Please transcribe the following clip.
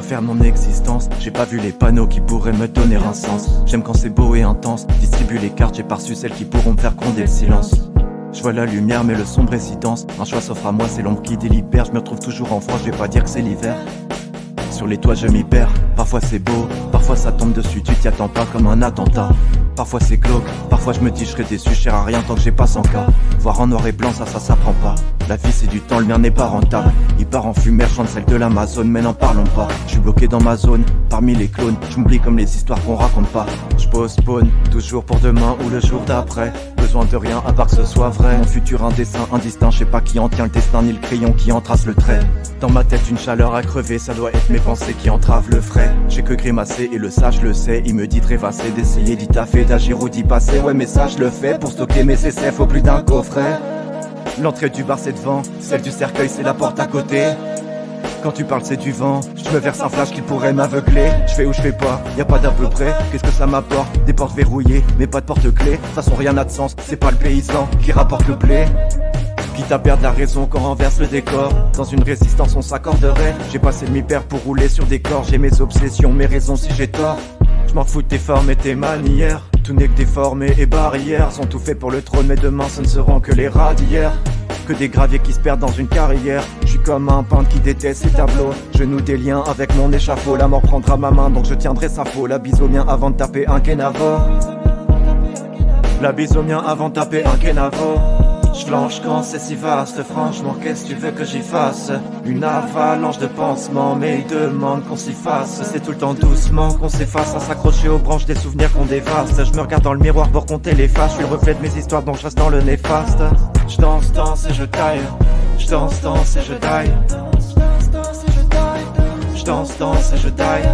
quoi faire de mon existence. J'ai pas vu les panneaux qui pourraient me donner un sens. J'aime quand c'est beau et intense. Distribue les cartes, j'ai pas reçu celles qui pourront me faire gronder le silence. Je vois la lumière mais le sombre est si dense. Un choix s'offre à moi, c'est l'ombre qui délibère. Je me retrouve toujours en froid, je vais pas dire que c'est l'hiver. Sur les toits je m'y perds, parfois c'est beau, parfois ça tombe dessus, tu t'y attends pas comme un attentat. Parfois c'est glauque, parfois je me dis je serai déçu, je sers à rien tant que j'ai pas 100 cas. Voir en noir et blanc ça s'apprend pas. La vie c'est du temps, le mien n'est pas rentable. Il part en fumée, chante celle de l'Amazon, mais n'en parlons pas. Je suis bloqué dans ma zone, parmi les clones, je m'oublie comme les histoires qu'on raconte pas. Je postpone, toujours pour demain ou le jour d'après. Besoin de rien à part que ce soit vrai. Mon futur indécent, indistinct, je sais pas qui en tient le destin ni le crayon qui en trace le trait. Dans ma tête une chaleur à crever, ça doit être mes pensées qui entravent le frais. J'ai que grimacé et le sage le sait. Il me dit de rêvasser, d'essayer d'y taffer, d'agir ou d'y passer. Ouais mais ça je le fais pour stocker mes essais, faut plus d'un coffret. L'entrée du bar c'est devant, celle du cercueil c'est la porte à côté. Quand tu parles c'est du vent, je me verse un flash qui pourrait m'aveugler. Je fais ou je fais pas, y a pas d'à peu près. Qu'est-ce que ça m'apporte? Des portes verrouillées, mais pas de porte-clés. De toute façon rien n'a de sens, c'est pas le paysan qui rapporte le blé. Quitte à perdre la raison qu'on renverse le décor. Dans une résistance on s'accorderait. J'ai passé demi-paire pour rouler sur des corps. J'ai mes obsessions, mes raisons si j'ai tort. Je m'en fous de tes formes et tes manières. Tout n'est que des formes et barrières. Sont tout faits pour le trône mais demain ce ne seront que les rats d'hier. Que des graviers qui se perdent dans une carrière. Je suis comme un peintre qui déteste ses tableaux. Je noue des liens avec mon échafaud. La mort prendra ma main donc je tiendrai sa faux. La bise au mien avant de taper un kenavo. La bise au mien avant de taper un kenavo. J'flanche quand c'est si vaste, franchement qu'est-ce que tu veux que j'y fasse? Une avalanche de pansements, mais ils demandent qu'on s'y fasse. C'est tout le temps doucement qu'on s'efface, à s'accrocher aux branches des souvenirs qu'on dévaste. Je me regarde dans le miroir pour compter les faces, je suis le reflet de mes histoires donc je reste dans le néfaste. Je danse et je taille, je danse et je taille. Je danse et je taille.